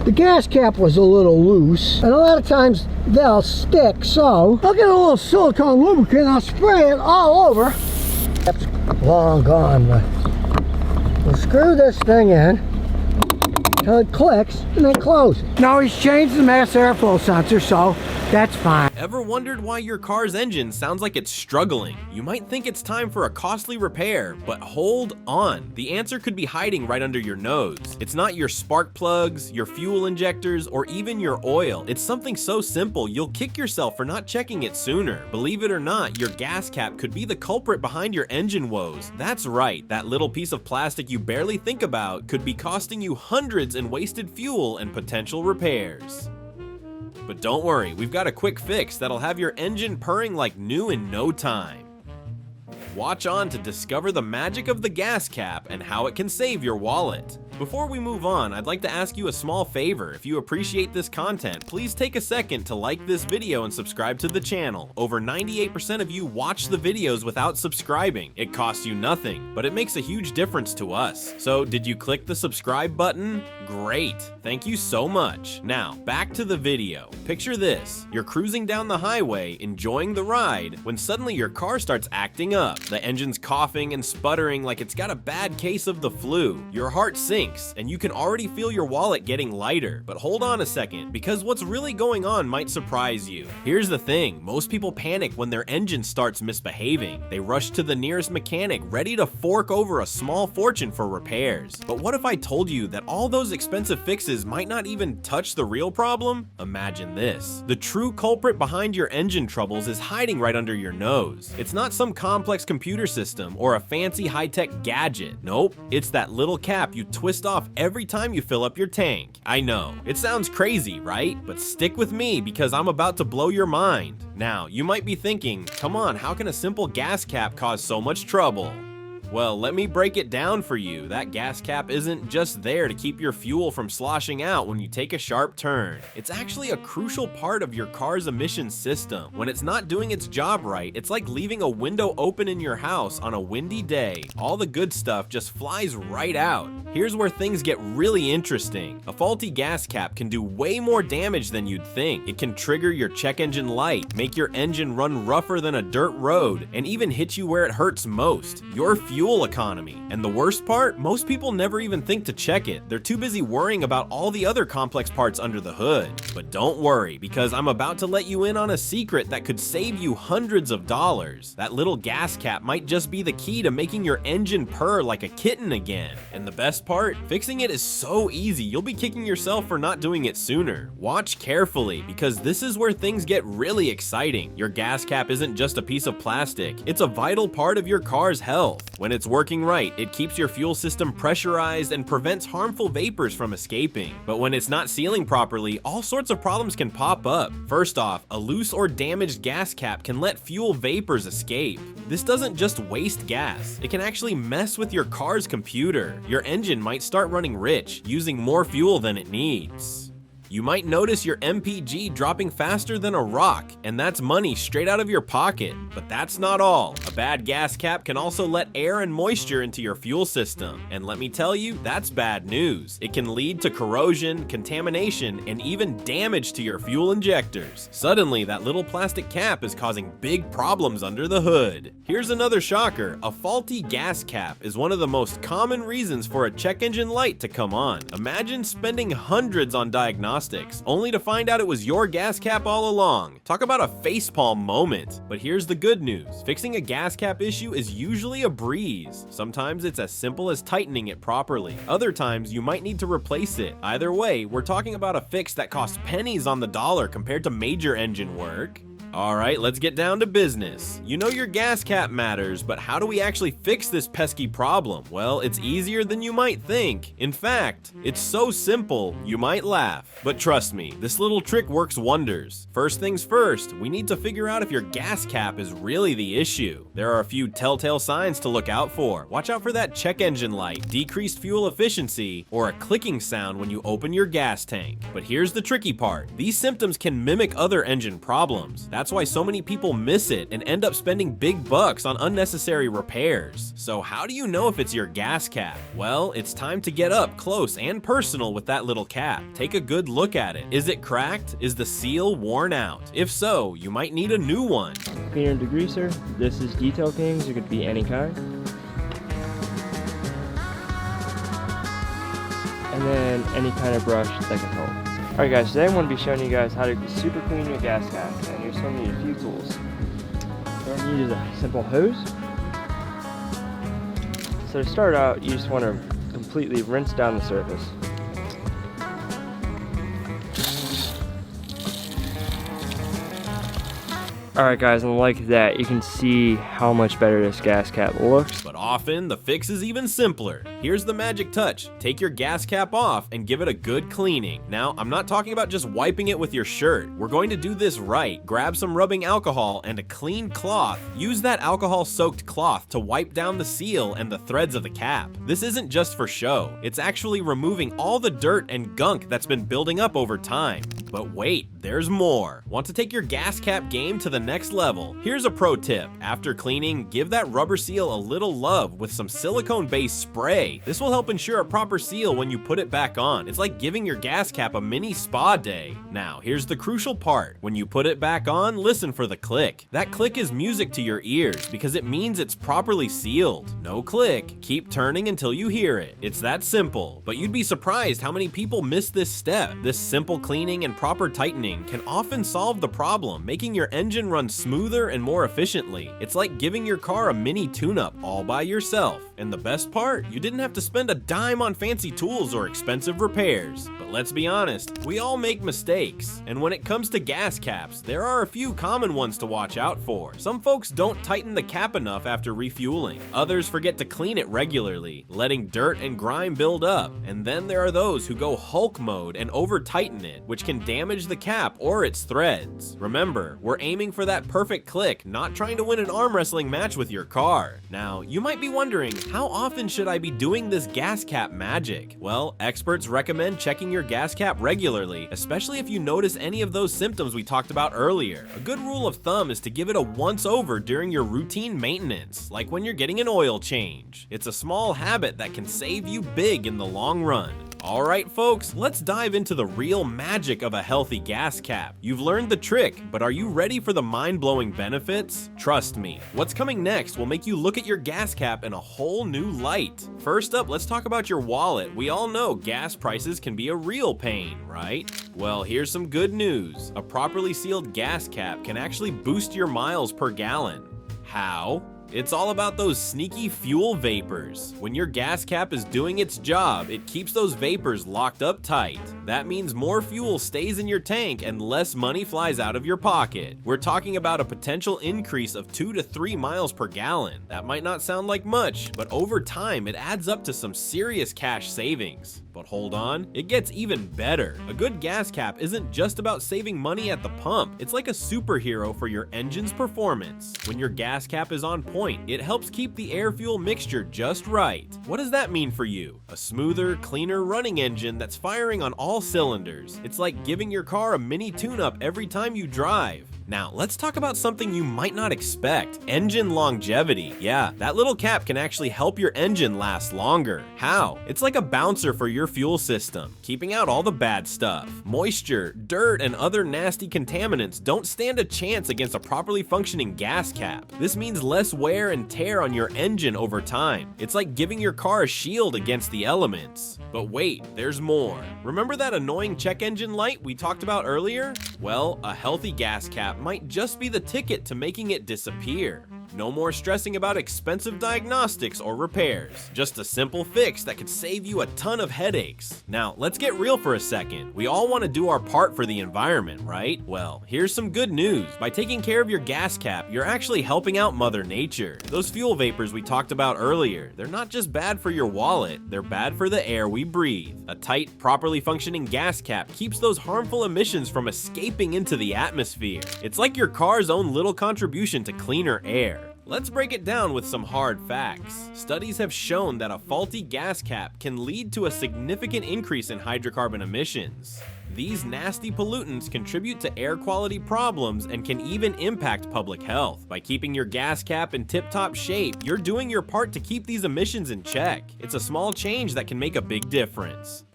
the gas cap was a little loose, and a lot of times they'll stick, so I'll get a little silicone lubricant, I'll spray it all over. It's long gone, but we'll screw this thing in until it clicks and then close it. Now he's changed the mass airflow sensor, so that's fine. Ever wondered why your car's engine sounds like it's struggling? You might think it's time for a costly repair, but hold on. The answer could be hiding right under your nose. It's not your spark plugs, your fuel injectors, or even your oil. It's something so simple you'll kick yourself for not checking it sooner. Believe it or not, your gas cap could be the culprit behind your engine woes. That's right, that little piece of plastic you barely think about could be costing you hundreds in wasted fuel and potential repairs. But don't worry, we've got a quick fix that'll have your engine purring like new in no time. Watch on to discover the magic of the gas cap and how it can save your wallet. Before we move on, I'd like to ask you a small favor. If you appreciate this content, please take a second to like this video and subscribe to the channel. Over 98% of you watch the videos without subscribing. It costs you nothing, but it makes a huge difference to us. So did you click the subscribe button? Great, thank you so much. Now, back to the video. Picture this, you're cruising down the highway, enjoying the ride, when suddenly your car starts acting up. The engine's coughing and sputtering like it's got a bad case of the flu. Your heart sinks, and you can already feel your wallet getting lighter. But hold on a second, because what's really going on might surprise you. Here's the thing, most people panic when their engine starts misbehaving. They rush to the nearest mechanic, ready to fork over a small fortune for repairs. But what if I told you that all those expensive fixes might not even touch the real problem? Imagine this. The true culprit behind your engine troubles is hiding right under your nose. It's not some complex computer system or a fancy high-tech gadget. Nope, it's that little cap you twist off every time you fill up your tank. I know, it sounds crazy, right? But stick with me because I'm about to blow your mind. Now, you might be thinking, come on, how can a simple gas cap cause so much trouble? Well, let me break it down for you. That gas cap isn't just there to keep your fuel from sloshing out when you take a sharp turn. It's actually a crucial part of your car's emission system. When it's not doing its job right, it's like leaving a window open in your house on a windy day. All the good stuff just flies right out. Here's where things get really interesting. A faulty gas cap can do way more damage than you'd think. It can trigger your check engine light, make your engine run rougher than a dirt road, and even hit you where it hurts most, your fuel economy. And the worst part, most people never even think to check it. They're too busy worrying about all the other complex parts under the hood. But don't worry, because I'm about to let you in on a secret that could save you hundreds of dollars. That little gas cap might just be the key to making your engine purr like a kitten again. And the best part, fixing it is so easy, you'll be kicking yourself for not doing it sooner. Watch carefully, because this is where things get really exciting. Your gas cap isn't just a piece of plastic, it's a vital part of your car's health. When it's working right, it keeps your fuel system pressurized and prevents harmful vapors from escaping. But when it's not sealing properly, all sorts of problems can pop up. First off, a loose or damaged gas cap can let fuel vapors escape. This doesn't just waste gas, it can actually mess with your car's computer. Your engine might start running rich, using more fuel than it needs. You might notice your MPG dropping faster than a rock, and that's money straight out of your pocket. But that's not all. A bad gas cap can also let air and moisture into your fuel system. And let me tell you, that's bad news. It can lead to corrosion, contamination, and even damage to your fuel injectors. Suddenly, that little plastic cap is causing big problems under the hood. Here's another shocker. A faulty gas cap is one of the most common reasons for a check engine light to come on. Imagine spending hundreds on diagnostics only to find out it was your gas cap all along. Talk about a facepalm moment. But here's the good news. Fixing a gas cap issue is usually a breeze. Sometimes it's as simple as tightening it properly. Other times you might need to replace it. Either way, we're talking about a fix that costs pennies on the dollar compared to major engine work. Alright, let's get down to business. You know your gas cap matters, but how do we actually fix this pesky problem? Well, it's easier than you might think. In fact, it's so simple, you might laugh. But trust me, this little trick works wonders. First things first, we need to figure out if your gas cap is really the issue. There are a few telltale signs to look out for. Watch out for that check engine light, decreased fuel efficiency, or a clicking sound when you open your gas tank. But here's the tricky part. These symptoms can mimic other engine problems. That's That's why so many people miss it and end up spending big bucks on unnecessary repairs. So how do you know if it's your gas cap? Well, it's time to get up close and personal with that little cap. Take a good look at it. Is it cracked? Is the seal worn out? If so, you might need a new one. Cleaner and degreaser. This is Detail Kings. It could be any kind. And then any kind of brush that can help. Alright guys, today I'm going to be showing you guys how to super clean your gas cap, and you're just going to need a few tools. What you need is a simple hose. So to start out, you just want to completely rinse down the surface. Alright guys, and like that, you can see how much better this gas cap looks. But often, the fix is even simpler. Here's the magic touch. Take your gas cap off and give it a good cleaning. Now, I'm not talking about just wiping it with your shirt. We're going to do this right. Grab some rubbing alcohol and a clean cloth. Use that alcohol-soaked cloth to wipe down the seal and the threads of the cap. This isn't just for show. It's actually removing all the dirt and gunk that's been building up over time. But wait, there's more. Want to take your gas cap game to the next level? Here's a pro tip. After cleaning, give that rubber seal a little love with some silicone-based spray. This will help ensure a proper seal when you put it back on. It's like giving your gas cap a mini spa day. Now, here's the crucial part. When you put it back on, listen for the click. That click is music to your ears because it means it's properly sealed. No click. Keep turning until you hear it. It's that simple. But you'd be surprised how many people miss this step. This simple cleaning and proper tightening can often solve the problem, making your engine run smoother and more efficiently. It's like giving your car a mini tune-up all by yourself. And the best part, you didn't have to spend a dime on fancy tools or expensive repairs. But let's be honest, we all make mistakes. And when it comes to gas caps, there are a few common ones to watch out for. Some folks don't tighten the cap enough after refueling. Others forget to clean it regularly, letting dirt and grime build up. And then there are those who go Hulk mode and over-tighten it, which can damage the cap or its threads. Remember, we're aiming for that perfect click, not trying to win an arm wrestling match with your car. Now, you might be wondering, how often should I be doing this gas cap magic? Well, experts recommend checking your gas cap regularly, especially if you notice any of those symptoms we talked about earlier. A good rule of thumb is to give it a once over during your routine maintenance, like when you're getting an oil change. It's a small habit that can save you big in the long run. Alright folks, let's dive into the real magic of a healthy gas cap. You've learned the trick, but are you ready for the mind-blowing benefits? Trust me, what's coming next will make you look at your gas cap in a whole new light. First up, let's talk about your wallet. We all know gas prices can be a real pain, right? Well, here's some good news. A properly sealed gas cap can actually boost your miles per gallon. How? It's all about those sneaky fuel vapors. When your gas cap is doing its job, it keeps those vapors locked up tight. That means more fuel stays in your tank and less money flies out of your pocket. We're talking about a potential increase of 2 to 3 miles per gallon. That might not sound like much, but over time it adds up to some serious cash savings. But hold on, it gets even better. A good gas cap isn't just about saving money at the pump. It's like a superhero for your engine's performance. When your gas cap is on point, it helps keep the air-fuel mixture just right. What does that mean for you? A smoother, cleaner running engine that's firing on all cylinders. It's like giving your car a mini tune-up every time you drive. Now, let's talk about something you might not expect, engine longevity. Yeah, that little cap can actually help your engine last longer. How? It's like a bouncer for your fuel system, keeping out all the bad stuff. Moisture, dirt, and other nasty contaminants don't stand a chance against a properly functioning gas cap. This means less wear and tear on your engine over time. It's like giving your car a shield against the elements. But wait, there's more. Remember that annoying check engine light we talked about earlier? Well, a healthy gas cap might just be the ticket to making it disappear. No more stressing about expensive diagnostics or repairs. Just a simple fix that could save you a ton of headaches. Now, let's get real for a second. We all want to do our part for the environment, right? Well, here's some good news. By taking care of your gas cap, you're actually helping out Mother Nature. Those fuel vapors we talked about earlier, they're not just bad for your wallet, they're bad for the air we breathe. A tight, properly functioning gas cap keeps those harmful emissions from escaping into the atmosphere. It's like your car's own little contribution to cleaner air. Let's break it down with some hard facts. Studies have shown that a faulty gas cap can lead to a significant increase in hydrocarbon emissions. These nasty pollutants contribute to air quality problems and can even impact public health. By keeping your gas cap in tip-top shape, you're doing your part to keep these emissions in check. It's a small change that can make a big difference.